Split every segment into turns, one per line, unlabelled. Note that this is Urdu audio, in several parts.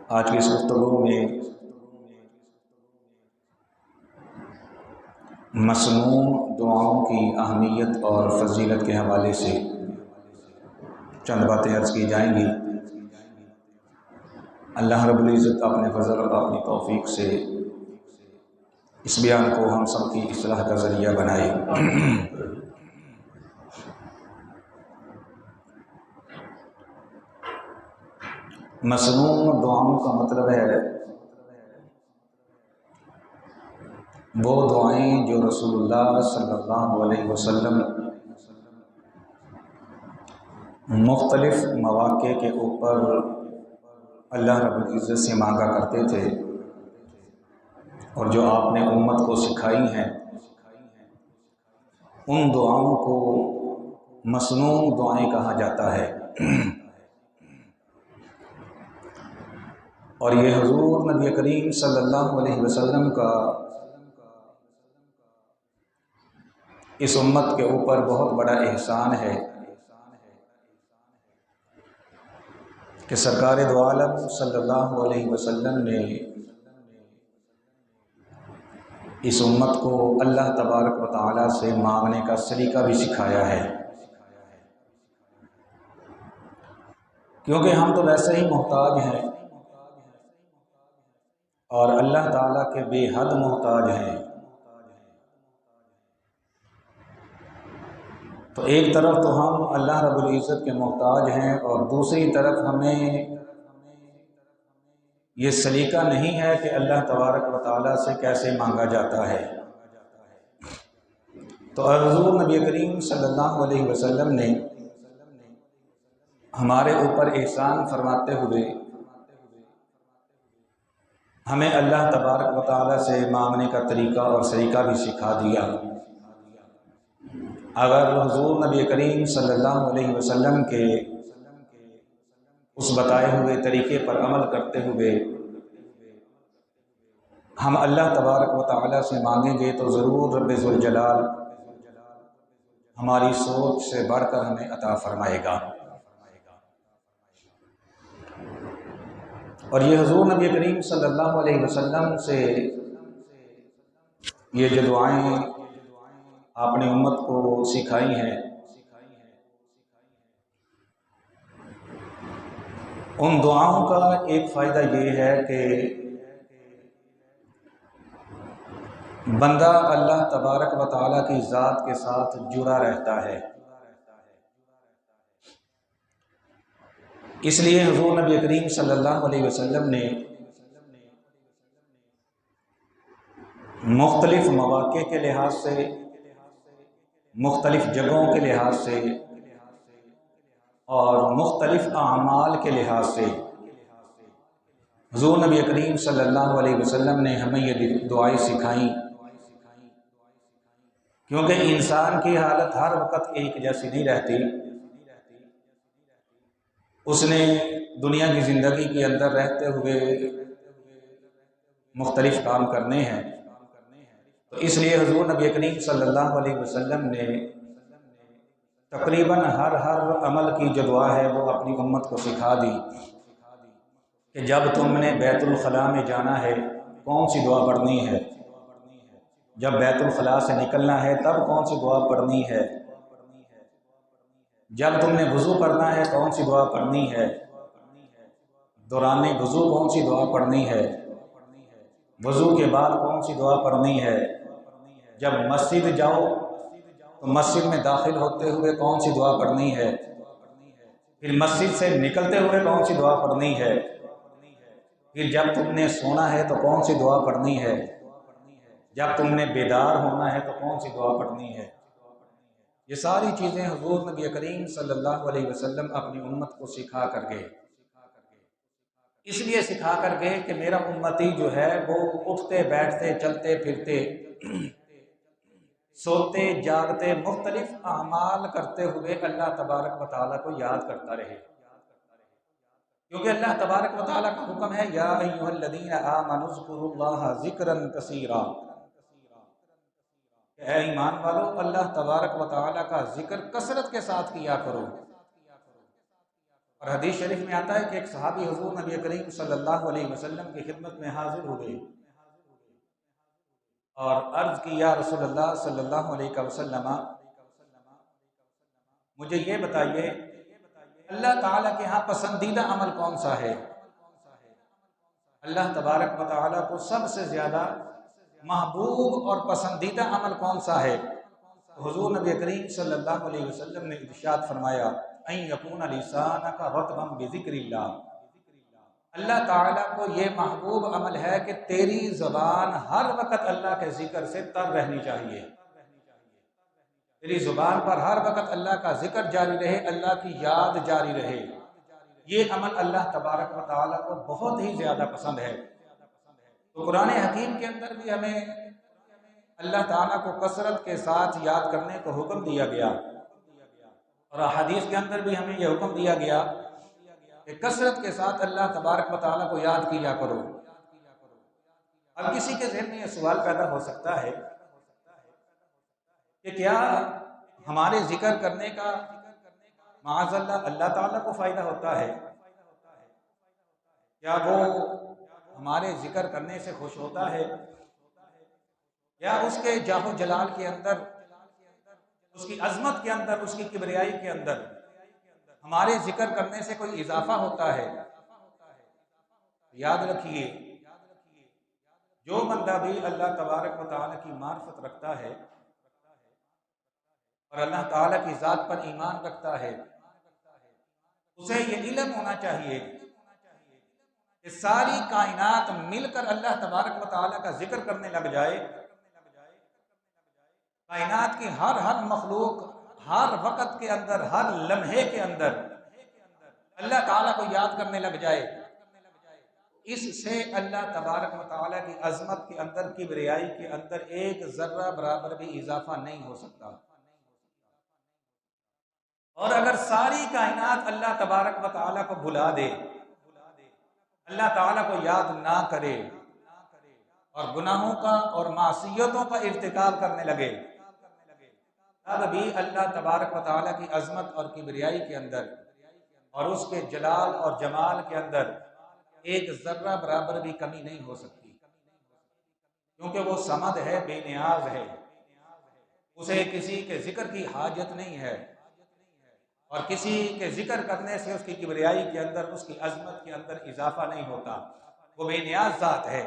آج کی اس گفتگو میں مسنون دعاؤں کی اہمیت اور فضیلت کے حوالے سے چند باتیں عرض کی جائیں گی۔ اللہ رب العزت اپنے فضل اور اپنی توفیق سے اس بیان کو ہم سب کی اصلاح کا ذریعہ بنائے۔ مسنون دعاؤں کا مطلب ہے وہ دعائیں جو رسول اللہ صلی اللہ علیہ وسلم مختلف مواقع کے اوپر اللہ رب العزت سے مانگا کرتے تھے اور جو آپ نے امت کو سکھائی ہیں، ان دعاؤں کو مسنون دعائیں کہا جاتا ہے۔ اور یہ حضور نبی کریم صلی اللہ علیہ وسلم کا اس امت کے اوپر بہت بڑا احسان ہے کہ سرکار دو عالم صلی اللہ علیہ وسلم نے اس امت کو اللہ تبارک و تعالیٰ سے مانگنے کا سلیقہ بھی سکھایا ہے، کیونکہ ہم تو ویسے ہی محتاج ہیں اور اللہ تعالیٰ کے بے حد محتاج ہیں۔ تو ایک طرف تو ہم اللہ رب العزت کے محتاج ہیں اور دوسری طرف ہمیں یہ سلیقہ نہیں ہے کہ اللہ تبارک و تعالیٰ سے کیسے مانگا جاتا ہے۔ تو حضور نبی کریم صلی اللہ علیہ وسلم نے ہمارے اوپر احسان فرماتے ہوئے ہمیں اللہ تبارک و تعالیٰ سے مانگنے کا طریقہ اور سلیقہ بھی سکھا دیا۔ اگر حضور نبی کریم صلی اللہ علیہ وسلم کے اس بتائے ہوئے طریقے پر عمل کرتے ہوئے ہم اللہ تبارک و تعالیٰ سے مانگیں گے تو ضرور رب ذوالجلال ہماری سوچ سے بڑھ کر ہمیں عطا فرمائے گا۔ اور یہ حضور نبی کریم صلی اللہ علیہ وسلم سے یہ جو دعائیں آپ نے امت کو سکھائی ہیں، ان دعاؤں کا ایک فائدہ یہ ہے کہ بندہ اللہ تبارک و تعالیٰ کی ذات کے ساتھ جڑا رہتا ہے۔ اس لیے حضور نبی کریم صلی اللہ علیہ وسلم نے مختلف مواقع کے لحاظ سے، مختلف جگہوں کے لحاظ سے اور مختلف اعمال کے لحاظ سے حضور نبی کریم صلی اللہ علیہ وسلم نے ہمیں یہ دعائیں سکھائیں، کیونکہ انسان کی حالت ہر وقت ایک جیسی نہیں رہتی۔ اس نے دنیا کی زندگی کے اندر رہتے ہوئے مختلف کام کرنے ہیں، تو اس لیے حضور نبی کریم صلی اللہ علیہ وسلم نے تقریباً ہر عمل کی جو دعا ہے وہ اپنی امت کو سکھا دی کہ جب تم نے بیت الخلاء میں جانا ہے کون سی دعا پڑھنی ہے، جب بیت الخلاء سے نکلنا ہے تب کون سی دعا پڑھنی ہے، جب تم نے وضو کرنا ہے کون سی دعا پڑھنی ہے، دوران وضو کون سی دعا پڑھنی ہے، وضو کے بعد کون سی دعا پڑھنی ہے، جب مسجد جاؤ تو مسجد میں داخل ہوتے ہوئے کون سی دعا پڑھنی ہے، پھر مسجد سے نکلتے ہوئے کون سی دعا پڑھنی ہے، پھر جب تم نے سونا ہے تو کون سی دعا پڑھنی ہے، جب تم نے بیدار ہونا ہے تو کون سی دعا پڑھنی ہے۔ یہ ساری چیزیں حضور نبی کریم صلی اللہ علیہ وسلم اپنی امت کو سکھا کر گئے، اس لیے سکھا کر گئے کہ میرا امتی جو ہے وہ اٹھتے بیٹھتے چلتے پھرتے سوتے جاگتے مختلف اعمال کرتے ہوئے اللہ تبارک و تعالیٰ کو یاد کرتا رہے، کیونکہ اللہ تبارک و تعالیٰ کا حکم ہے یا ایھا الذین آمنوا اذکروا اللہ ذکرا کثیرا، اے ایمان والو اللہ تبارک و تعالیٰ کا ذکر کثرت کے ساتھ کیا کرو۔ اور حدیث شریف میں آتا ہے کہ ایک صحابی حضور نبی کریم صلی اللہ علیہ وسلم کی خدمت میں حاضر ہو گئے اور عرض کی یا رسول اللہ صلی اللہ علیہ وسلم، مجھے یہ بتائیے اللہ تعالیٰ کے ہاں پسندیدہ عمل کون سا ہے؟ اللہ تبارک و تعالیٰ کو سب سے زیادہ محبوب اور پسندیدہ عمل کون سا ہے؟ حضور نبی کریم صلی اللہ علیہ وسلم نے ارشاد فرمایا ان یکون لسانک رطبا بذکر اللہ، اللہ تعالیٰ کو یہ محبوب عمل ہے کہ تیری زبان ہر وقت اللہ کے ذکر سے تر رہنی چاہیے، تیری زبان پر ہر وقت اللہ کا ذکر جاری رہے، اللہ کی یاد جاری رہے۔ یہ عمل اللہ تبارک و تعالیٰ کو بہت ہی زیادہ پسند ہے۔ تو قرآن حکیم کے اندر بھی ہمیں اللہ تعالیٰ کو کثرت کے ساتھ یاد کرنے کو حکم دیا گیا، اور احادیث کے اندر بھی ہمیں یہ حکم دیا گیا کہ کثرت کے ساتھ اللہ تبارک و تعالیٰ کو یاد کیا کرو۔ اب کسی کے ذہن میں یہ سوال پیدا ہو سکتا ہے کہ کیا ہمارے ذکر کرنے کا معاذ اللہ اللہ تعالیٰ کو فائدہ ہوتا ہے؟ کیا وہ ہمارے ذکر کرنے سے خوش ہوتا ہے؟ یا اس کے جاہ و جلال کے اندر، اس کی عظمت کے اندر، اس کی کبریائی کے اندر ہمارے ذکر کرنے سے کوئی اضافہ ہوتا ہے؟ یاد رکھیے، جو بندہ بھی اللہ تبارک و تعالیٰ کی معرفت رکھتا ہے اور اللہ تعالیٰ کی ذات پر ایمان رکھتا ہے، اسے یہ علم ہونا چاہیے کہ ساری کائنات مل کر اللہ تبارک و تعالیٰ کا ذکر کرنے لگ جائے، کائنات کی ہر مخلوق ہر وقت کے اندر، ہر لمحے کے اندر اللہ تعالیٰ کو یاد کرنے لگ جائے، اس سے اللہ تبارک و تعالیٰ کی عظمت کے اندر، کبریائی کے اندر ایک ذرہ برابر بھی اضافہ نہیں ہو سکتا۔ اور اگر ساری کائنات اللہ تبارک و تعالیٰ کو بھلا دے، اللہ تعالیٰ کو یاد نہ کرے اور گناہوں کا اور معصیتوں کا ارتکاب کرنے لگے، تب بھی اللہ تبارک و تعالیٰ کی عظمت اور کبریائی کے اندر اور اس کے جلال اور جمال کے اندر ایک ذرہ برابر بھی کمی نہیں ہو سکتی، کیونکہ وہ صمد ہے، بے نیاز ہے، اسے کسی کے ذکر کی حاجت نہیں ہے، اور کسی کے ذکر کرنے سے اس کی کبریائی کے اندر، اس کی عظمت کے اندر اضافہ نہیں ہوتا، وہ بے نیاز ذات ہے۔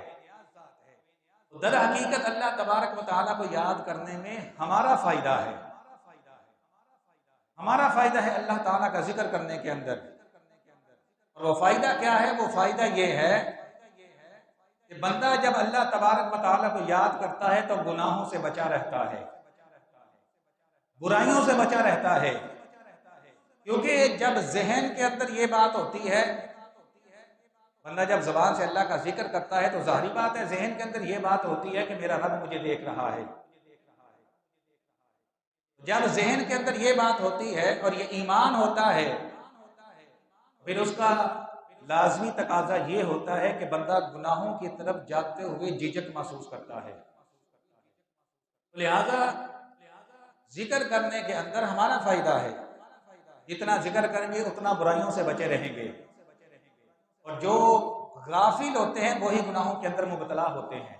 در حقیقت اللہ تبارک و تعالیٰ کو یاد کرنے میں ہمارا فائدہ ہے، ہمارا فائدہ ہے اللہ تعالیٰ کا ذکر کرنے کے اندر۔ اور وہ فائدہ کیا ہے؟ وہ فائدہ یہ ہے کہ بندہ جب اللہ تبارک و تعالیٰ کو یاد کرتا ہے تو گناہوں سے بچا رہتا ہے، برائیوں سے بچا رہتا ہے، کیونکہ جب ذہن کے اندر یہ بات ہوتی ہے، بندہ جب زبان سے اللہ کا ذکر کرتا ہے تو ظاہری بات ہے ذہن کے اندر یہ بات ہوتی ہے کہ میرا رب مجھے دیکھ رہا ہے۔ جب ذہن کے اندر یہ بات ہوتی ہے اور یہ ایمان ہوتا ہے، پھر اس کا لازمی تقاضا یہ ہوتا ہے کہ بندہ گناہوں کی طرف جاتے ہوئے جھجک محسوس کرتا ہے، لہذا ذکر کرنے کے اندر ہمارا فائدہ ہے، جتنا ذکر کریں گے اتنا برائیوں سے بچے رہیں گے، اور جو غافل ہوتے ہیں وہی گناہوں کے اندر مبتلا ہوتے ہیں۔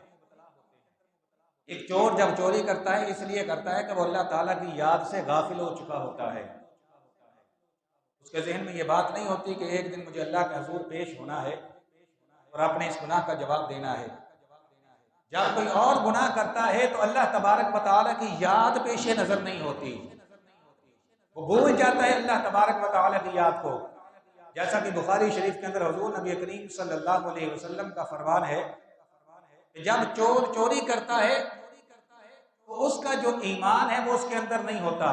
ایک چور جب چوری کرتا ہے اس لیے کرتا ہے کہ وہ اللہ تعالیٰ کی یاد سے غافل ہو چکا ہوتا ہے، اس کے ذہن میں یہ بات نہیں ہوتی کہ ایک دن مجھے اللہ کے حضور پیش ہونا ہے اور اپنے اس گناہ کا جواب دینا ہے۔ جب کوئی اور گناہ کرتا ہے تو اللہ تبارک و تعالیٰ کی یاد پیش نظر نہیں ہوتی، وہ بھول جاتا ہے اللہ تبارک و تعالیٰ کی یاد کو، جیسا کہ بخاری شریف کے اندر حضور نبی کریم صلی اللہ علیہ وسلم کا فرمان ہے کہ جب چور چوری کرتا ہے تو اس کا جو ایمان ہے وہ اس کے اندر نہیں ہوتا۔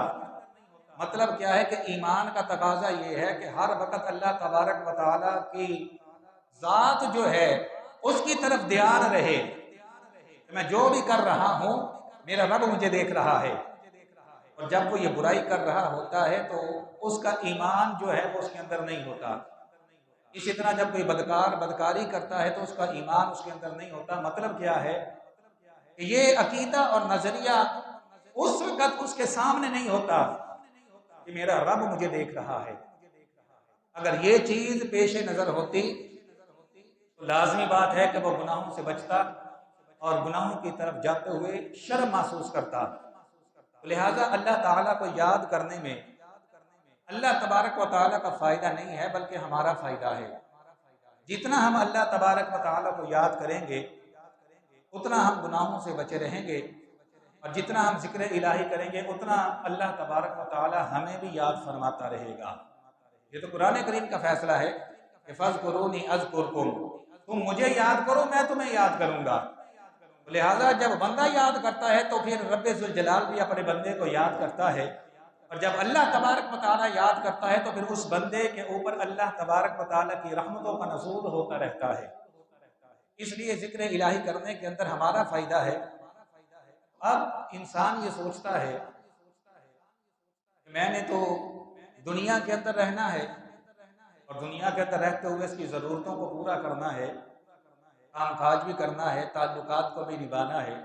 مطلب کیا ہے کہ ایمان کا تقاضا یہ ہے کہ ہر وقت اللہ تبارک و تعالیٰ کی ذات جو ہے اس کی طرف دھیان رہے کہ میں جو بھی کر رہا ہوں میرا رب مجھے دیکھ رہا ہے، اور جب وہ یہ برائی کر رہا ہوتا ہے تو اس کا ایمان جو ہے وہ اس کے اندر نہیں ہوتا۔ اسی طرح جب کوئی بدکار بدکاری کرتا ہے تو اس کا ایمان اس کے اندر نہیں ہوتا۔ مطلب کیا ہے کہ یہ عقیدہ اور نظریہ اس وقت اس کے سامنے نہیں ہوتا کہ میرا رب مجھے دیکھ رہا ہے۔ اگر یہ چیز پیش نظر ہوتی تو لازمی بات ہے کہ وہ گناہوں سے بچتا اور گناہوں کی طرف جاتے ہوئے شرم محسوس کرتا۔ لہٰذا اللہ تعالیٰ کو یاد کرنے میں اللہ تبارک و تعالیٰ کا فائدہ نہیں ہے بلکہ ہمارا فائدہ ہے۔ جتنا ہم اللہ تبارک و تعالیٰ کو یاد کریں گے اتنا ہم گناہوں سے بچے رہیں گے، اور جتنا ہم ذکر الہی کریں گے اتنا اللہ تبارک و تعالیٰ ہمیں بھی یاد فرماتا رہے گا۔ یہ تو قرآن کریم کا فیصلہ ہے کہ فَاذْكُرُونِي أَذْكُرْكُمْ، تم مجھے یاد کرو میں تمہیں یاد کروں گا۔ لہٰذا جب بندہ یاد کرتا ہے تو پھر رب ذوالجلال بھی اپنے بندے کو یاد کرتا ہے، اور جب اللہ تبارک و تعالیٰ یاد کرتا ہے تو پھر اس بندے کے اوپر اللہ تبارک و تعالیٰ کی رحمتوں کا نزول ہوتا رہتا ہے۔ اس لیے ذکر الہی کرنے کے اندر ہمارا فائدہ ہے۔ اب انسان یہ سوچتا ہے کہ میں نے تو دنیا کے اندر رہنا ہے اور دنیا کے اندر رہتے ہوئے اس کی ضرورتوں کو پورا کرنا ہے، کام کاج بھی کرنا ہے، تعلقات کو بھی نبھانا ہے،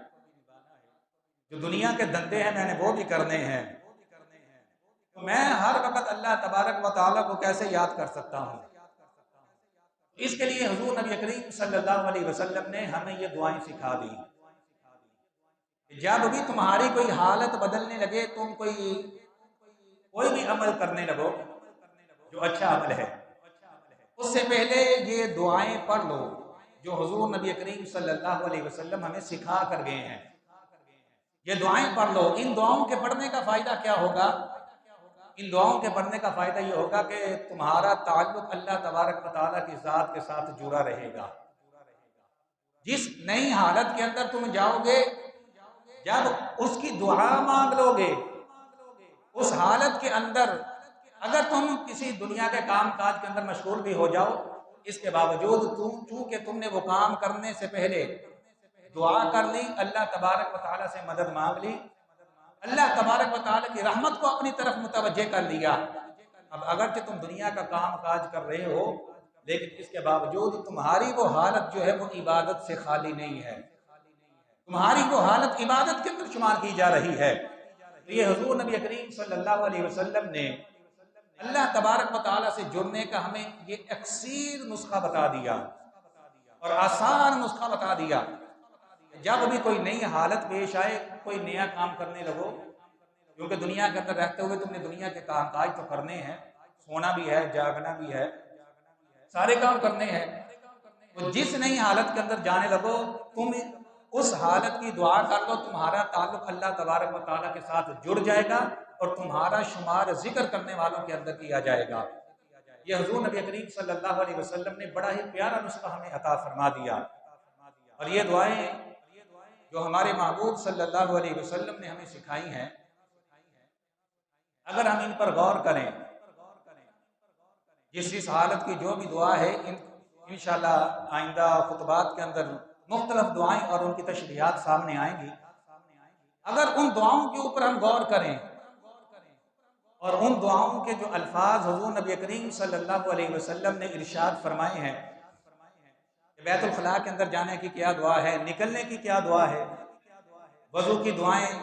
جو دنیا کے دندے ہیں میں نے وہ بھی کرنے ہیں، تو میں ہر وقت اللہ تبارک و تعالیٰ کو کیسے یاد کر سکتا ہوں؟ اس کے لیے حضور نبی کریم صلی اللہ علیہ وسلم نے ہمیں یہ دعائیں سکھا دی کہ جب بھی تمہاری کوئی حالت بدلنے لگے، تم کوئی بھی عمل کرنے لگو جو اچھا عمل ہے، اس سے پہلے یہ دعائیں پڑھ لو جو حضور نبی کریم صلی اللہ علیہ وسلم ہمیں سکھا کر گئے ہیں۔ یہ دعائیں پڑھ لو۔ ان دعاؤں کے پڑھنے کا فائدہ کیا ہوگا؟ ان دعاؤں کے پڑھنے کا فائدہ یہ ہوگا کہ تمہارا تعلق اللہ تبارک و تعالیٰ کی ذات کے ساتھ جڑا رہے گا۔ جس نئی حالت کے اندر تم جاؤ گے، جب اس کی دعا مانگ لو گے، اس حالت کے اندر اگر تم کسی دنیا کے کام کاج کے اندر مشغول بھی ہو جاؤ، اس کے باوجود چونکہ تم نے وہ کام کرنے سے پہلے دعا کر لی، اللہ تبارک و تعالیٰ سے مدد مانگ لی، اللہ تبارک و تعالیٰ کی رحمت کو اپنی طرف متوجہ کر لیا، اب اگرچہ تم دنیا کا کام کاج کر رہے ہو لیکن اس کے باوجود تمہاری وہ حالت جو ہے وہ عبادت سے خالی نہیں ہے، تمہاری وہ حالت عبادت کے اندر شمار کی جا رہی ہے۔ یہ حضور نبی کریم صلی اللہ علیہ وسلم نے اللہ تبارک و تعالیٰ سے جڑنے کا ہمیں یہ اکسیر نسخہ بتا دیا اور آسان نسخہ بتا دیا۔ جب بھی کوئی نئی حالت پیش آئے، کوئی نیا کام کرنے لگو، کیونکہ دنیا کے اندر رہتے ہوئے تم نے دنیا کے کام کاج تو کرنے ہیں، سونا بھی ہے، جاگنا بھی ہے، سارے کام کرنے ہیں، تو جس نئی حالت کے اندر جانے لگو تم اس حالت کی دعا کر لو، تمہارا تعلق اللہ تبارک و تعالیٰ کے ساتھ جڑ جائے گا اور تمہارا شمار ذکر کرنے والوں کے اندر کیا جائے گا۔ یہ حضور نبی کریم صلی اللہ علیہ وسلم نے بڑا ہی پیارا نسخہ ہمیں عطا فرما دیا، اور یہ دعائیں جو ہمارے محبوب صلی اللہ علیہ وسلم نے ہمیں سکھائی ہیں، اگر ہم ان پر غور کریں، جس حالت کی جو بھی دعا ہے انشاءاللہ آئندہ خطبات کے اندر مختلف دعائیں اور ان کی تشریحات سامنے آئیں گی، اگر ان دعاؤں کے اوپر ہم غور کریں اور ان دعاؤں کے جو الفاظ حضور نبی کریم صلی اللہ علیہ وسلم نے ارشاد فرمائے ہیں، بیت الخلاء کے اندر جانے کی کیا دعا ہے، نکلنے کی کیا دعا ہے، وضو کی دعائیں،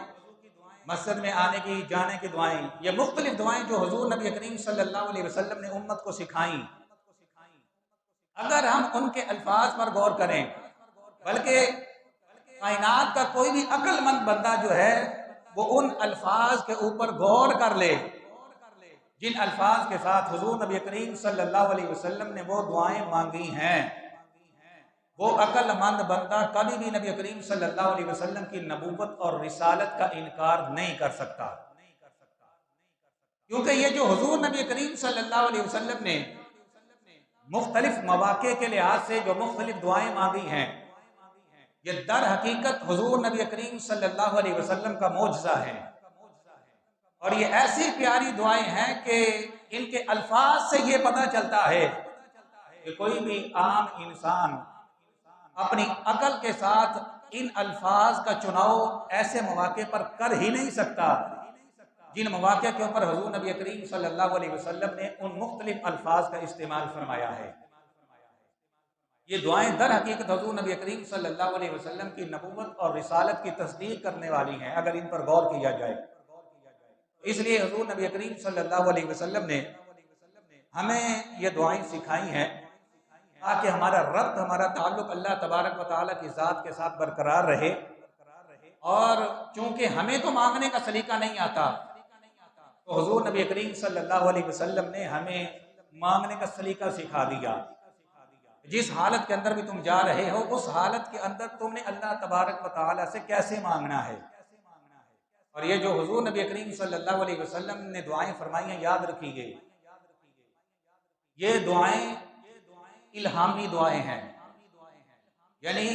مسجد میں آنے کی جانے کی دعائیں، یہ مختلف دعائیں جو حضور نبی کریم صلی اللہ علیہ وسلم نے امت کو سکھائیں، اگر ہم ان کے الفاظ پر غور کریں، بلکہ کائنات کا کوئی بھی عقل مند بندہ جو ہے وہ ان الفاظ کے اوپر غور کر لے جن الفاظ کے ساتھ حضور نبی کریم صلی اللہ علیہ وسلم نے وہ دعائیں مانگی ہیں، وہ عقل مند بندہ کبھی بھی نبی کریم صلی اللہ علیہ وسلم کی نبوت اور رسالت کا انکار نہیں کر سکتا، کیونکہ یہ جو حضور نبی کریم صلی اللہ علیہ وسلم نے مختلف مواقع کے لحاظ سے جو مختلف دعائیں مانگی ہیں، یہ در حقیقت حضور نبی کریم صلی اللہ علیہ وسلم کا معجزہ ہے، اور یہ ایسی پیاری دعائیں ہیں کہ ان کے الفاظ سے یہ پتہ چلتا ہے کہ کوئی بھی عام انسان اپنی عقل کے ساتھ ان الفاظ کا چناؤ ایسے مواقع پر کر ہی نہیں سکتا جن مواقع کے اوپر حضور نبی کریم صلی اللہ علیہ وسلم نے ان مختلف الفاظ کا استعمال فرمایا ہے۔ یہ دعائیں در حقیقت حضور نبی کریم صلی اللہ علیہ وسلم کی نبوت اور رسالت کی تصدیق کرنے والی ہیں اگر ان پر غور کیا جائے۔ اس لیے حضور نبی کریم صلی اللہ علیہ وسلم نے ہمیں یہ دعائیں سکھائی ہیں تاکہ ہمارا ربط، ہمارا تعلق اللہ تبارک و تعالیٰ کی ذات کے ساتھ برقرار رہے۔ اور چونکہ ہمیں تو مانگنے کا سلیقہ نہیں آتا، تو حضور نبی کریم صلی اللہ علیہ وسلم نے ہمیں مانگنے کا سلیقہ سکھا دیا۔ جس حالت کے اندر بھی تم جا رہے ہو، اس حالت کے اندر تم نے اللہ تبارک و تعالیٰ سے کیسے مانگنا ہے۔ اور یہ جو حضور نبی کریم صلی اللہ علیہ وسلم نے دعائیں فرمائی ہیں، یاد رکھیے یہ دعائیں الہامی دعائیں ہیں، یعنی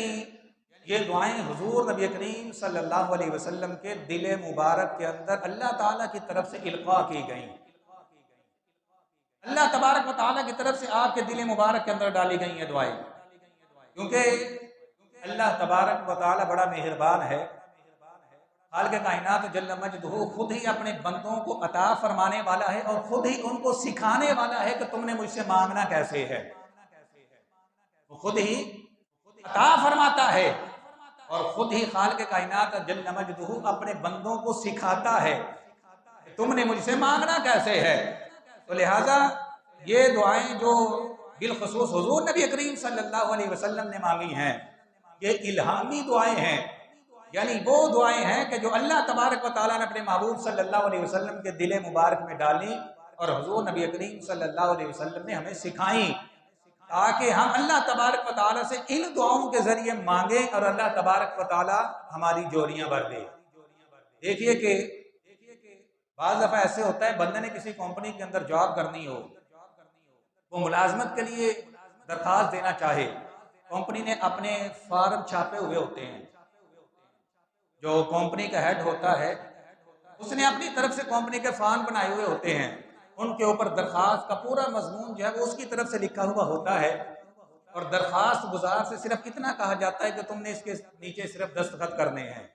یہ دعائیں حضور نبی کریم صلی اللہ علیہ وسلم کے دل مبارک کے اندر اللہ تعالیٰ کی طرف سے القاء کی گئیں، اللہ تبارک و تعالیٰ کی طرف سے آپ کے دل مبارک کے اندر ڈالی گئی ہیں دعائیں، کیونکہ اللہ تبارک و تعالیٰ بڑا مہربان ہے۔ خالق کائنات جل مجدہ خود ہی اپنے بندوں کو عطا فرمانے والا ہے، اور خود ہی ان کو سکھانے والا ہے کہ تم نے مجھ سے مانگنا کیسے ہے۔ وہ خود ہی عطا فرماتا ہے، اور خود ہی خالق کائنات جل مجدہ اپنے بندوں کو سکھاتا ہے کہ تم نے مجھ سے مانگنا کیسے ہے۔ تو لہٰذا یہ دعائیں جو بالخصوص حضور نبی کریم صلی اللہ علیہ وسلم نے مانگی ہیں، یہ الہامی دعائیں ہیں، یعنی وہ دعائیں ہیں کہ جو اللہ تبارک و تعالیٰ نے اپنے محبوب صلی اللہ علیہ وسلم کے دل مبارک میں ڈالی، اور حضور نبی کریم صلی اللہ علیہ وسلم نے ہمیں سکھائیں، تاکہ ہم اللہ تبارک و تعالیٰ سے ان دعاؤں کے ذریعے مانگیں اور اللہ تبارک و تعالیٰ ہماری جوڑیاں بھر دے۔ دیکھیے کہ بعض دفعہ ایسے ہوتا ہے، بندے نے کسی کمپنی کے اندر جاب کرنی ہو، وہ ملازمت کے لیے درخواست دینا چاہے، کمپنی نے اپنے فارم چھاپے ہوئے ہوتے ہیں، جو کمپنی کا ہیڈ ہوتا ہے اس نے اپنی طرف سے کمپنی کے فارم بنائے ہوئے ہوتے ہیں، ان کے اوپر درخواست کا پورا مضمون جو ہے وہ اس کی طرف سے لکھا ہوا ہوتا ہے، اور درخواست گزار سے صرف اتنا کہا جاتا ہے کہ تم نے اس کے نیچے صرف دستخط کرنے ہیں،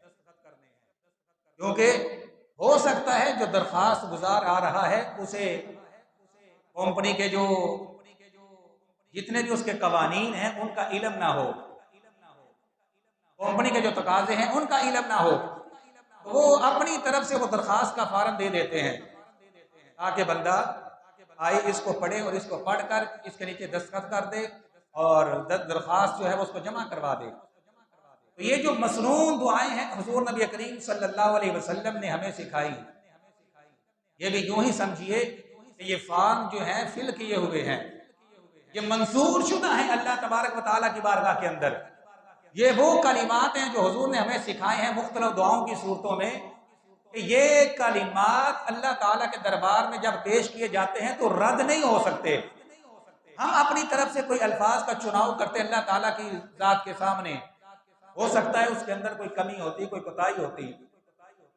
کیونکہ ہو سکتا ہے جو درخواست گزار آ رہا ہے اسے کمپنی کے جو جتنے بھی اس کے قوانین ہیں ان کا علم نہ ہو، کمپنی کے جو تقاضے ہیں ان کا علم نہ ہو، تو وہ اپنی طرف سے وہ درخواست کا فارم دے دیتے ہیں تاکہ بندہ آئے، اس کو پڑھے اور اس کو پڑھ کر اس کے نیچے دستخط کر دے اور درخواست جو ہے وہ اس کو جمع کروا دے۔ تو یہ جو مسنون دعائیں ہیں حضور نبی کریم صلی اللہ علیہ وسلم نے ہمیں سکھائی، یہ بھی یوں ہی سمجھیے کہ یہ فارم جو ہیں فل کیے ہوئے ہیں، یہ منظور شدہ ہیں اللہ تبارک و تعالیٰ کی بارگاہ کے اندر۔ یہ وہ کلمات ہیں جو حضور نے ہمیں سکھائے ہیں مختلف دعاؤں کی صورتوں میں، کہ یہ کلمات اللہ تعالیٰ کے دربار میں جب پیش کیے جاتے ہیں تو رد نہیں ہو سکتے۔ ہم اپنی طرف سے کوئی الفاظ کا چناؤ کرتے اللہ تعالیٰ کی ذات کے سامنے، ہو سکتا ہے اس کے اندر کوئی کمی ہوتی، کوئی کوتاہی ہوتی،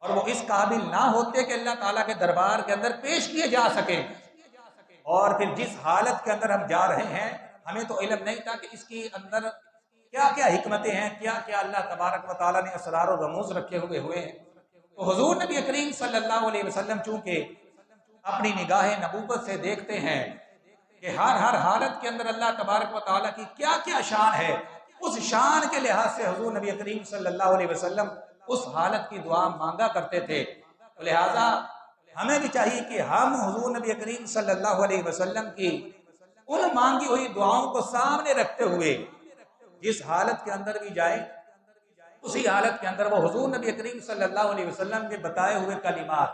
اور وہ اس قابل نہ ہوتے کہ اللہ تعالیٰ کے دربار کے اندر پیش کیے جا سکیں۔ اور پھر جس حالت کے اندر ہم جا رہے ہیں ہمیں تو علم نہیں تھا کہ اس کے اندر کیا کیا حکمتیں ہیں، کیا کیا اللہ تبارک و تعالیٰ نے اسرار و رموز رکھے ہوئے ہیں۔ تو حضور نبی کریم صلی اللہ علیہ وسلم چونکہ اپنی نگاہ نبوت سے دیکھتے ہیں کہ ہر حالت کے اندر اللہ تبارک و تعالیٰ کی کیا کیا شان ہے، اس شان کے لحاظ سے حضور نبی کریم صلی اللہ علیہ وسلم اس حالت کی دعا مانگا کرتے تھے۔ تو لہٰذا ہمیں بھی چاہیے کہ ہم حضور نبی کریم صلی اللہ علیہ وسلم کی ان مانگی ہوئی دعاؤں کو سامنے رکھتے ہوئے جس حالت کے اندر بھی جائیں، اسی حالت کے اندر وہ حضور نبی کریم صلی اللہ علیہ وسلم کے بتائے ہوئے کلمات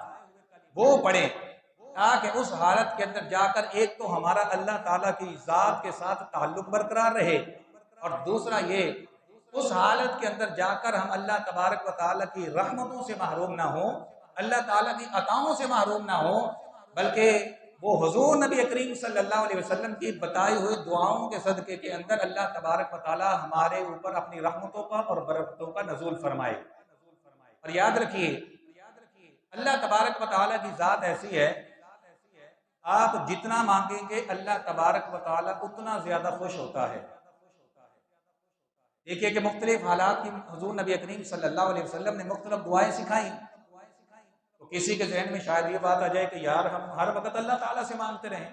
وہ پڑھیں، تاکہ اس حالت کے اندر جا کر ایک تو ہمارا اللہ تعالیٰ کی ذات کے ساتھ تعلق برقرار رہے، اور دوسرا یہ اس حالت کے اندر جا کر ہم اللہ تبارک و تعالیٰ کی رحمتوں سے محروم نہ ہوں، اللہ تعالیٰ کی عطاؤں سے محروم نہ ہوں، بلکہ وہ حضور نبی کریم صلی اللہ علیہ وسلم کی بتائی ہوئی دعاؤں کے صدقے کے اندر اللہ تبارک و تعالیٰ ہمارے اوپر اپنی رحمتوں کا اور برکتوں کا نزول فرمائے۔ اور یاد رکھیے اللہ تبارک و تعالیٰ کی ذات ایسی ہے، آپ جتنا مانگیں گے اللہ تبارک و تعالیٰ اتنا زیادہ خوش ہوتا ہے۔ دیکھیے کہ مختلف حالات کی حضور نبی کریم صلی اللہ علیہ وسلم نے مختلف دعائیں سکھائیں، تو کسی کے ذہن میں شاید یہ بات آ جائے کہ یار ہم ہر وقت اللہ تعالیٰ سے مانگتے رہیں،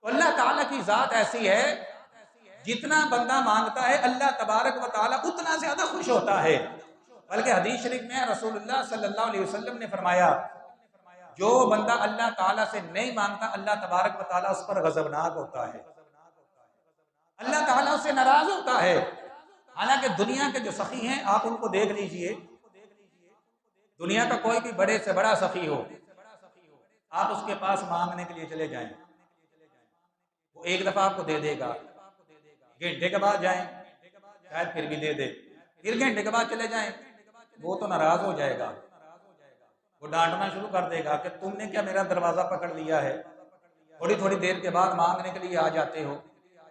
تو اللہ تعالیٰ کی ذات ایسی ہے جتنا بندہ مانگتا ہے اللہ تبارک و تعالیٰ اتنا زیادہ خوش ہوتا ہے۔ بلکہ حدیث شریف میں رسول اللہ صلی اللہ علیہ وسلم نے فرمایا جو بندہ اللہ تعالیٰ سے نہیں مانگتا اللہ تبارک و تعالیٰ اس پر غضبناک ہوتا ہے، اللہ تعالیٰ اس سے ناراض ہوتا ہے۔ حالانکہ دنیا کے جو سخی ہیں آپ ان کو دیکھ لیجئے، دنیا کا کوئی بھی بڑے سے بڑا سخی ہو، آپ اس کے پاس مانگنے کے لیے چلے جائیں، وہ ایک دفعہ آپ کو دے دے گا، گھنٹے کے بعد جائیں شاید پھر بھی دے دے، پھر گھنٹے کے بعد چلے جائیں وہ تو ناراض ہو جائے گا، وہ ڈانٹنا شروع کر دے گا کہ تم نے کیا میرا دروازہ پکڑ لیا ہے، تھوڑی تھوڑی دیر کے بعد مانگنے کے لیے آ جاتے ہو،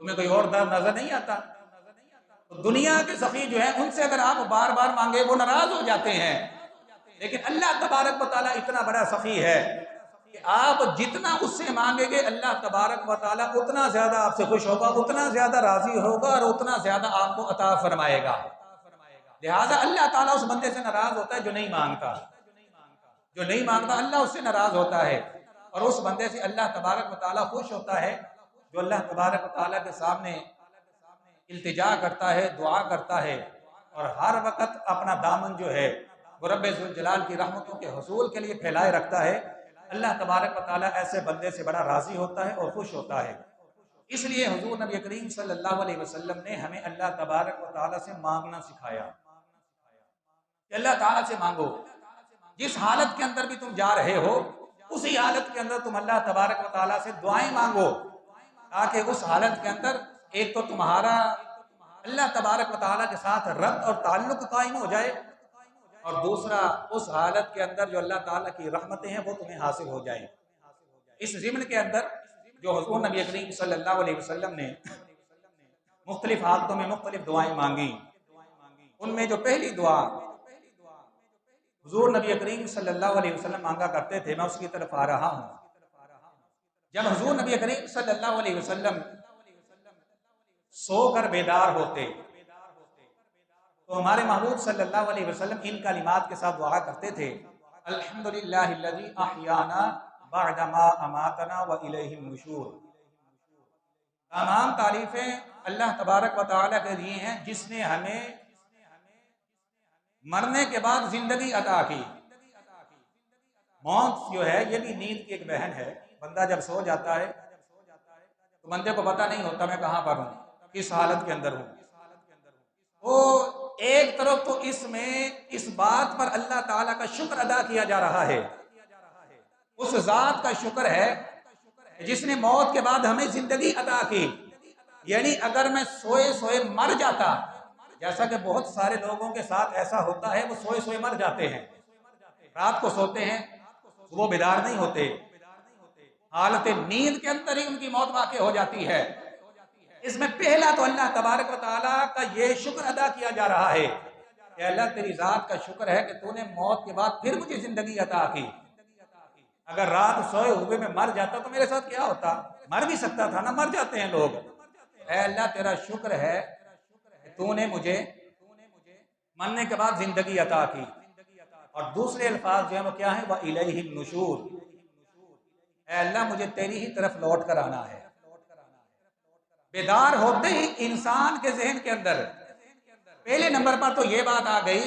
تمہیں کوئی اور در نظر نہیں آتا؟ تو دنیا کے سخی جو ہیں ان سے اگر آپ بار بار مانگے وہ ناراض ہو جاتے ہیں، لیکن اللہ تبارک و تعالیٰ اتنا بڑا سخی ہے کہ آپ جتنا اس سے مانگیں گے اللہ تبارک و تعالیٰ اتنا زیادہ آپ سے خوش ہوگا، اتنا زیادہ راضی ہوگا اور اتنا زیادہ آپ کو عطا فرمائے گا۔ لہٰذا اللہ تعالیٰ اس بندے سے ناراض ہوتا ہے جو نہیں مانگتا، جو نہیں مانگتا اللہ اس سے ناراض ہوتا ہے، اور اس بندے سے اللہ تبارک و تعالیٰ خوش ہوتا ہے جو اللہ تبارک و تعالیٰ کے سامنے التجا کرتا ہے، دعا کرتا ہے، اور ہر وقت اپنا دامن جو ہے وہ رب ذوالجلال کی رحمتوں کے حصول کے لیے پھیلائے رکھتا ہے۔ اللہ تبارک و تعالیٰ ایسے بندے سے بڑا راضی ہوتا ہے اور خوش ہوتا ہے۔ اس لیے حضور نبی کریم صلی اللہ علیہ وسلم نے ہمیں اللہ تبارک و تعالیٰ سے مانگنا سکھایا کہ اللہ تعالیٰ سے مانگو، جس حالت کے اندر بھی تم جا رہے ہو اسی حالت کے اندر تم اللہ تبارک و تعالیٰ سے دعائیں مانگو، تاکہ اس حالت کے اندر ایک تو تمہارا اللہ تبارک و تعالیٰ کے ساتھ ربط اور تعلق قائم ہو جائے، اور دوسرا اس حالت کے اندر جو اللہ تعالیٰ کی رحمتیں ہیں وہ تمہیں حاصل ہو جائیں۔ اس ضمن کے اندر جو حضور نبی کریم صلی اللہ علیہ وسلم نے مختلف حالتوں میں مختلف دعائیں مانگی، ان میں جو پہلی دعا حضور نبی کریم صلی اللہ علیہ وسلم مانگا کرتے تھے، میں اس کی طرف آ رہا ہوں۔ جب حضور نبی کریم صلی اللہ علیہ وسلم سو کر بیدار ہوتے تو ہمارے محبوب صلی اللہ علیہ وسلم ان کلمات کے ساتھ دعا کرتے تھے، الحمدللہ الذی احیانا بعد ما اماتنا والیہ النشور۔ تمام تعریفیں اللہ تبارک و تعالیٰ کے لیے ہیں جس نے ہمیں مرنے کے بعد زندگی عطا کی۔ موت جو ہے یہ بھی نیند کی ایک بہن ہے، بندہ جب سو جاتا ہے تو بندے کو پتہ نہیں ہوتا میں کہاں پر ہوں، کس حالت کے اندر ہوں۔ وہ ایک طرف تو اس میں اس بات پر اللہ تعالیٰ کا شکر ادا کیا جا رہا ہے، اس ذات کا شکر ہے جس نے موت کے بعد ہمیں زندگی عطا کی۔ یعنی اگر میں سوئے سوئے مر جاتا، جیسا کہ بہت سارے لوگوں کے ساتھ ایسا ہوتا ہے، وہ سوئے سوئے مر جاتے ہیں، رات کو سوتے ہیں صبح بیدار نہیں ہوتے، حالت نیند کے اندر ہی ان کی موت واقع ہو جاتی ہے۔ اس میں پہلا تو اللہ تبارک و تعالیٰ کا یہ شکر ادا کیا جا رہا ہے کہ اللہ تیری ذات کا شکر ہے کہ تو نے موت کے بعد پھر مجھے زندگی عطا کی۔ اگر رات سوئے ہوئے میں مر جاتا تو میرے ساتھ کیا ہوتا؟ مر بھی سکتا تھا نا، مر جاتے ہیں لوگ۔ اے اللہ تیرا شکر ہے کہ تو نے مجھے مرنے کے بعد زندگی عطا کی۔ اور دوسرے الفاظ جو ہیں وہ کیا ہیں؟ وَإِلَيْهِ النُّشُورُ، اے اللہ مجھے تیری ہی طرف لوٹ کر آنا ہے۔ بیدار ہوتے ہی انسان کے ذہن کے اندر پہلے نمبر پر تو یہ بات آ گئی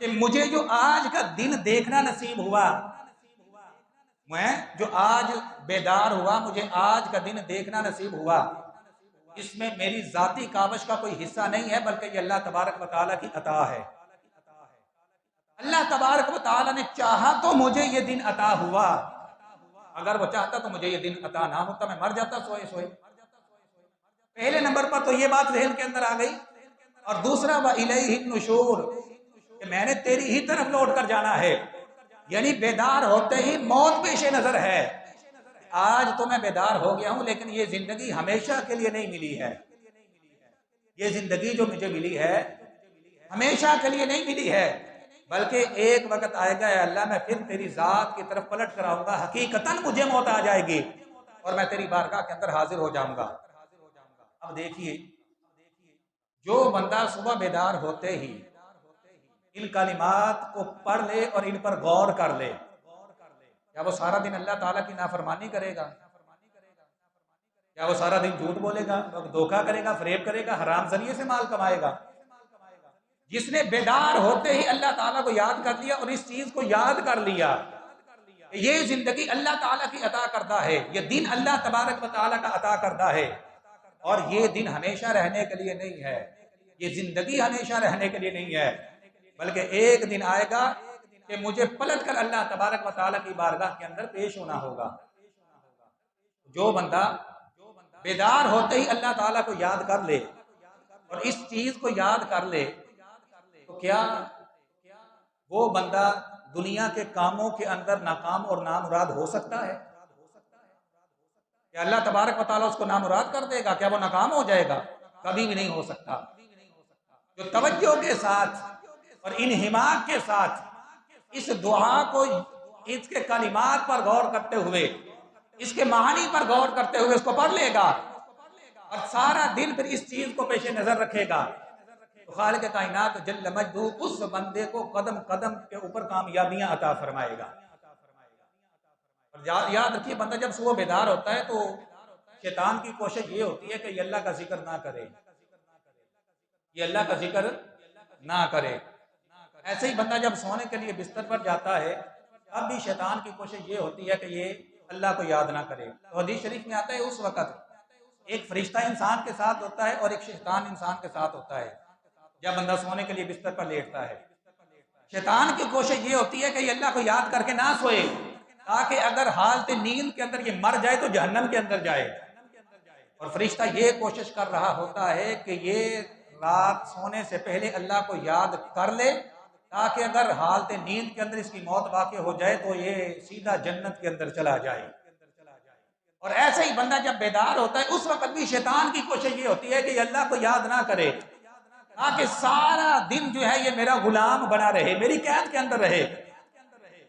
کہ مجھے جو آج کا دن دیکھنا نصیب ہوا، میں جو آج بیدار ہوا، مجھے آج کا دن دیکھنا نصیب ہوا، اس میں میری ذاتی کاوش کا کوئی حصہ نہیں ہے، بلکہ یہ اللہ تبارک و تعالیٰ کی عطا ہے۔ اللہ تبارک و تعالیٰ نے چاہا تو مجھے یہ دن عطا ہوا، اگر وہ چاہتا تو مجھے یہ دن عطا نہ ہوتا، میں مر جاتا سوئے سوئے۔ پہلے نمبر پر تو یہ بات ذہن کے اندر آ گئی، اور دوسرا وَإِلَيْهِ النُّشُورُ، کہ میں نے تیری ہی طرف لوٹ کر جانا ہے۔ یعنی بیدار ہوتے ہی موت پیش نظر ہے، آج تو میں بیدار ہو گیا ہوں لیکن یہ زندگی ہمیشہ کے لیے نہیں ملی ہے، یہ زندگی جو مجھے ملی ہے ہمیشہ کے لیے نہیں ملی ہے، بلکہ ایک وقت آئے گا اے اللہ میں پھر تیری ذات کی طرف پلٹ کر آؤں گا، حقیقتاً مجھے موت آ جائے گی اور میں تیری بارگاہ کے اندر حاضر ہو جاؤں گا۔ اب دیکھیے، جو بندہ صبح بیدار ہوتے ہی ان کلمات کو پڑھ لے اور ان پر غور کر لے، کیا وہ سارا دن اللہ تعالیٰ کی نافرمانی کرے گا؟ کیا وہ سارا دن جھوٹ بولے گا، دھوکہ کرے گا، فریب کرے گا، حرام ذریعے سے مال کمائے گا؟ جس نے بیدار ہوتے ہی اللہ تعالیٰ کو یاد کر لیا اور اس چیز کو یاد کر لیا کہ یہ زندگی اللہ تعالیٰ کی عطا کردہ ہے، یہ دن اللہ تبارک و تعالیٰ کا عطا کردہ ہے، اور یہ دن ہمیشہ رہنے کے لیے نہیں ہے، یہ زندگی ہمیشہ رہنے کے لیے نہیں ہے، بلکہ ایک دن آئے گا کہ مجھے پلٹ کر اللہ تبارک و تعالیٰ کی بارگاہ کے اندر پیش ہونا ہوگا۔ جو بندہ بیدار ہوتے ہی اللہ تعالیٰ کو یاد کر لے اور اس چیز کو یاد کر لے، تو کیا وہ بندہ دنیا کے کاموں کے اندر ناکام اور نامراد ہو سکتا ہے؟ کہ اللہ تبارک و تعالیٰ اس کو نامراد کر دے گا؟ کیا وہ ناکام ہو جائے گا؟ کبھی بھی نہیں ہو سکتا۔ جو توجہ کے ساتھ اور انہماک کے ساتھ اس دعا کو، اس کے کلمات پر غور کرتے ہوئے، اس کے معنی پر غور کرتے ہوئے اس کو پڑھ لے گا اور سارا دن پھر اس چیز کو پیش نظر رکھے گا، تو خالق کائنات جل مجدہ اس بندے کو قدم قدم کے اوپر کامیابیاں عطا فرمائے گا۔ اور یاد رکھیے، بندہ جب صبح بیدار ہوتا ہے تو شیطان کی کوشش یہ ہوتی ہے کہ یہ اللہ کا ذکر نہ کرے، یہ اللہ کا ذکر نہ کرے۔ ایسے ہی بندہ جب سونے کے لیے بستر پر جاتا ہے، اب بھی شیطان کی کوشش یہ ہوتی ہے کہ یہ اللہ کو یاد نہ کرے۔ تو حدیث شریف میں آتا ہے اس وقت ایک فرشتہ انسان کے ساتھ ہوتا ہے اور ایک شیطان انسان کے ساتھ ہوتا ہے جب بندہ سونے کے لیے بستر پر لیٹتا ہے۔ شیطان کی کوشش یہ ہوتی ہے کہ یہ اللہ کو یاد کر کے نہ سوئے، تاکہ اگر حالت نیند کے اندر یہ مر جائے تو جہنم کے اندر جائے، اور فرشتہ یہ کوشش کر رہا ہوتا ہے کہ یہ رات سونے سے پہلے اللہ کو یاد کر لے، تاکہ اگر حالت نیند کے اندر اس کی موت واقع ہو جائے تو یہ سیدھا جنت کے اندر چلا جائے۔ اور ایسے ہی بندہ جب بیدار ہوتا ہے اس وقت بھی شیطان کی کوشش یہ ہوتی ہے کہ یہ اللہ کو یاد نہ کرے، تاکہ سارا دن جو ہے یہ میرا غلام بنا رہے، میری قید کے اندر رہے۔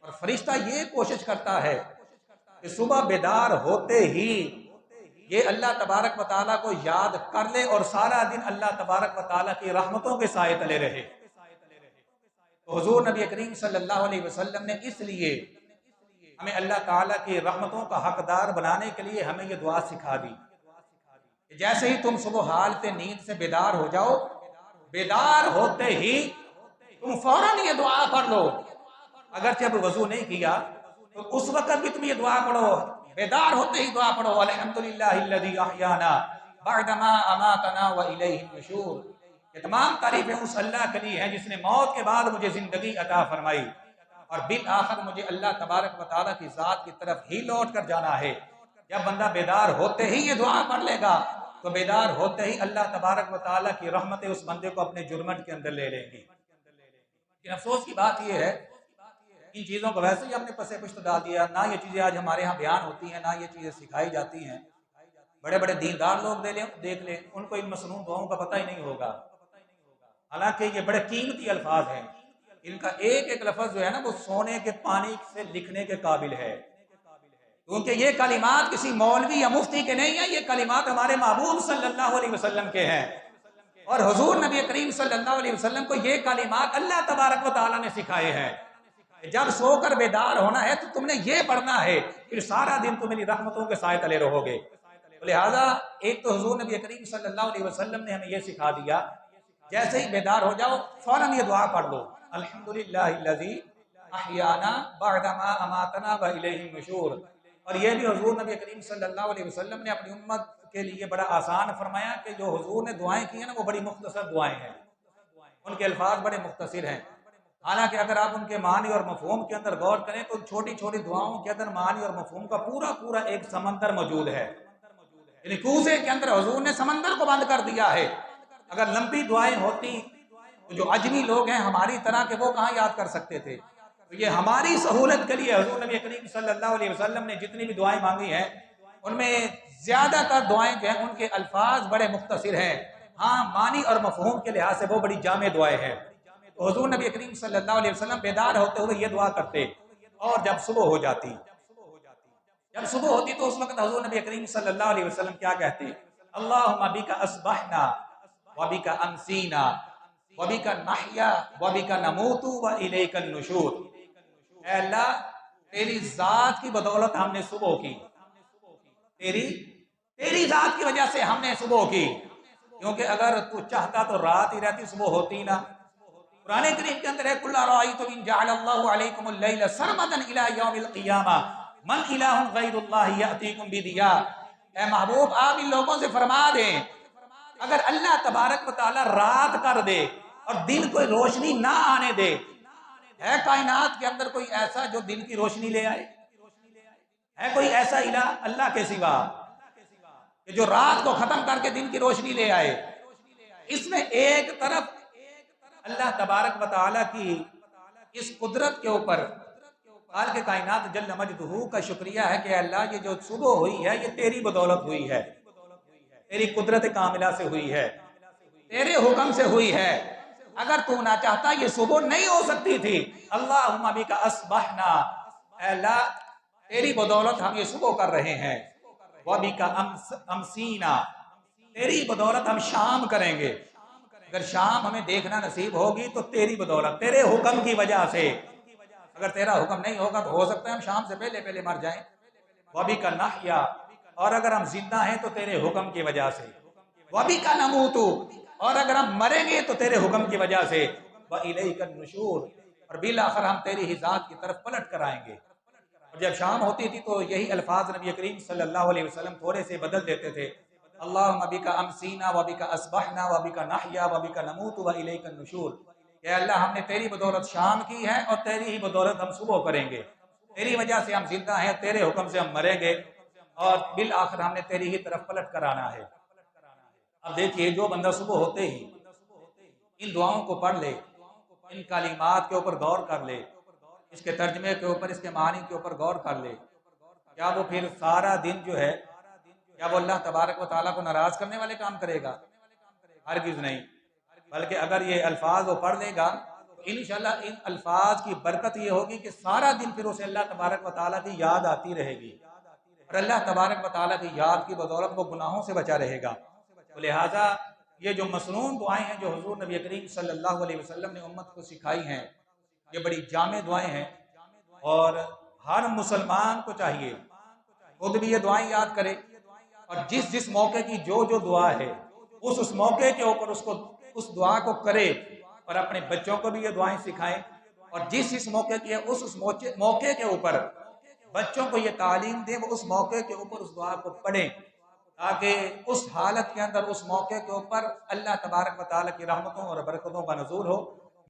اور فرشتہ یہ کوشش کرتا ہے کہ صبح بیدار ہوتے ہی یہ اللہ تبارک و تعالیٰ کو یاد کر لے اور سارا دن اللہ تبارک و تعالیٰ کی رحمتوں کے سائے تلے رہے۔ تو حضور نبی کریم صلی اللہ علیہ وسلم نے اس لیے ہمیں اللہ تعالیٰ کی رحمتوں کا حقدار بنانے کے لیے ہمیں یہ دعا سکھا دی کہ جیسے ہی تم صبح حالت نیند سے بیدار ہو جاؤ، بیدار ہوتے ہی تم فوراً یہ دعا پڑھ لو۔ اگرچہ اب وضو نہیں کیا تو اس وقت بھی تم یہ دعا پڑھو، بیدار ہوتے ہی دعا پڑھو، الحمدللہ الذی احیانا بعدما اماتنا والیہ النشور۔ یہ تمام تعریفیں اس اللہ کے لیے ہیں جس نے موت کے بعد مجھے زندگی عطا فرمائی، اور بالآخر مجھے اللہ تبارک و تعالیٰ کی ذات کی طرف ہی لوٹ کر جانا ہے۔ جب بندہ بیدار ہوتے ہی یہ دعا پڑھ لے گا تو بیدار ہوتے ہی اللہ تبارک و تعالیٰ کی رحمتیں اس بندے کو اپنے جرمٹ کے اندر لے لیں گی۔ لیکن افسوس کی بات یہ ہے، ان چیزوں کو ویسے ہی ہم نے پسے پشت ڈال دیا، نہ یہ چیزیں آج ہمارے ہاں بیان ہوتی ہیں، نہ یہ چیزیں سکھائی جاتی ہیں۔ بڑے بڑے دیندار لوگ دیکھ لیں، ان کو ان مصنون دعاؤں کا پتہ ہی نہیں ہوگا، حالانکہ یہ بڑے قیمتی الفاظ ہیں۔ ان کا ایک ایک لفظ جو ہے نا وہ سونے کے پانی سے لکھنے کے قابل ہے، کیونکہ یہ کلمات کسی مولوی یا مفتی کے نہیں ہیں، یہ کلمات ہمارے محبوب صلی اللہ علیہ وسلم کے ہیں، اور حضور نبی کریم صلی اللہ علیہ وسلم کو یہ کلمات اللہ تبارک و تعالیٰ نے سکھائے ہیں۔ جب سو کر بیدار ہونا ہے تو تم نے یہ پڑھنا ہے، پھر سارا دن تم میری رحمتوں کے سائے تلے رہو گے۔ لہذا ایک تو حضور نبی کریم صلی اللہ علیہ وسلم نے ہمیں یہ سکھا دیا، جیسے ہی بیدار ہو جاؤ فوراً یہ دعا پڑھ لو، الحمدللہ الذی احیانا بعدما اماتنا والیہ النشور۔ اور یہ بھی حضور نبی کریم صلی اللہ علیہ وسلم نے اپنی امت کے لیے بڑا آسان فرمایا کہ جو حضور نے دعائیں کی ہیں نا وہ بڑی مختصر دعائیں ہیں، ان کے الفاظ بڑے مختصر ہیں۔ حالانکہ اگر آپ ان کے معنی اور مفہوم کے اندر غور کریں تو چھوٹی چھوٹی دعاؤں کے اندر معنی اور مفہوم کا پورا ایک سمندر موجود ہے، یعنی کوزے کے اندر حضور نے سمندر کو بند کر دیا ہے۔ اگر لمبی دعائیں ہوتی تو جو عجمی لوگ ہیں ہماری طرح کے وہ کہاں یاد کر سکتے تھے؟ تو یہ ہماری سہولت کے لیے حضور نبی کریم صلی اللہ علیہ وسلم نے جتنی بھی دعائیں مانگی ہیں ان میں زیادہ تر دعائیں جو ہیں ان کے الفاظ بڑے مختصر ہیں، ہاں معنی اور مفہوم کے لحاظ سے وہ بڑی جامع دعائیں ہیں۔ تو حضور نبی کریم صلی اللہ علیہ وسلم بیدار ہوتے ہوئے یہ دعا کرتے، اور جب صبح ہو جاتی، جب صبح ہوتی تو اس وقت حضور نبی کریم صلی اللہ علیہ وسلم کیا کہتے؟ اللہم بک اصبحنا وبک امسینا وبک نحیا وبک نموت والیک النشور۔ اے اللہ تیری ذات کی بدولت ہم نے صبح کی، تیری ذات کی وجہ سے ہم نے صبح کی، کیونکہ اگر تو چاہتا تو رات ہی رہتی، صبح ہوتی نہ۔ قرآن کریم کے اندر ہے قُلْ أَرَأَيْتُمْ إِنْ جَعَلَ اللَّهُ عَلَيْكُمُ اللَّيْلَ سَرْمَدًا إِلَى يَوْمِ الْقِيَامَةِ مَنْ إِلَٰهٌ غَيْرُ اللَّهِ يَأْتِيكُمْ بِضِيَاءٍ۔ اے محبوب آپ ان لوگوں سے فرما دیں اگر اللہ تبارک و تعالی رات کر دے اور دن کوئی روشنی نہ آنے دے، ہے کائنات کے اندر کوئی ایسا جو دن کی روشنی لے آئے؟ ہے کوئی ایسا الہ اللہ کے سوا کہ جو رات کو ختم کر کے دن کی روشنی لے آئے؟ اس میں ایک طرف اللہ تبارک و تعالی کی اس قدرت کے اوپر خالق کائنات جل مجدہ کا شکریہ ہے کہ اللہ یہ جو صبح ہوئی ہے یہ تیری بدولت ہوئی ہے، تیری قدرت کاملہ سے ہوئی ہے، تیرے حکم سے ہوئی ہے، اگر تو نہ چاہتا یہ صبح نہیں ہو سکتی تھی۔ اللہم بک اصبحنا، اے اللہ تیری بدولت ہم یہ صبح کر رہے ہیں، وبک امسینا، تیری بدولت ہم شام کریں گے، اگر شام ہمیں دیکھنا نصیب ہوگی تو تیری بدولت، تیرے حکم کی وجہ سے، اگر تیرا حکم نہیں ہوگا تو ہو سکتا ہے ہم شام سے پہلے پہلے مر جائیں۔ وَبِكَ نَحْيَا، اور اگر ہم زندہ ہیں تو تیرے حکم کی وجہ سے، وَبِكَ نَمُوتُ، اور اگر ہم مریں گے تو تیرے حکم کی وجہ سے، وَإِلَيْكَ النُّشُورُ، اور بالآخر ہم تیری ہی ذات کی طرف پلٹ کر آئیں گے۔ اور جب شام ہوتی تھی تو یہی الفاظ نبی کریم صلی اللہ علیہ وسلم تھوڑے سے بدل دیتے تھے، اللہم بک امسینا وبک اصبحنا وبک نحیا وبک نموت وإلیک النشور، کہ اللہ ہم نے تیری بدولت شام کی ہے اور تیری ہی بدولت ہم صبح کریں گے، تیری وجہ سے ہم زندہ ہیں، تیرے حکم سے ہم مریں گے، اور بالآخر ہم نے تیری ہی طرف پلٹ کر آنا ہے۔ اب دیکھیے جو بندہ صبح ہوتے ہی ان دعاؤں کو پڑھ لے، ان کلمات کے اوپر غور کر لے، اس کے ترجمے کے اوپر، اس کے معنی کے اوپر غور کر لے، کیا وہ پھر سارا دن جو ہے کیا وہ اللہ تبارک و تعالیٰ کو ناراض کرنے والے کام کرے گا؟ ہرگز نہیں، بلکہ اگر یہ الفاظ وہ پڑھ لے گا تو انشاءاللہ ان الفاظ کی برکت یہ ہوگی کہ سارا دن پھر اسے اللہ تبارک و تعالیٰ کی یاد آتی رہے گی، اور اللہ تبارک و تعالیٰ کی یاد کی بدولت وہ گناہوں سے بچا رہے گا۔ تو لہٰذا یہ جو مصنون دعائیں ہیں جو حضور نبی کریم صلی اللہ علیہ وسلم نے امت کو سکھائی ہیں، یہ بڑی جامع دعائیں ہیں، اور ہر مسلمان کو چاہیے خود بھی یہ دعائیں یاد کرے، اور جس جس موقع کی جو جو دعا ہے اس موقع کے اوپر اس دعا کو کرے، اور اپنے بچوں کو بھی یہ دعائیں سکھائیں، اور جس جس موقع کی ہے اس موقع کے اوپر بچوں کو یہ تعلیم دیں، وہ اس موقع کے اوپر اس دعا کو پڑھیں، تاکہ اس حالت کے اندر اس موقع کے اوپر اللہ تبارک و تعالیٰ کی رحمتوں اور برکتوں کا نزول ہو۔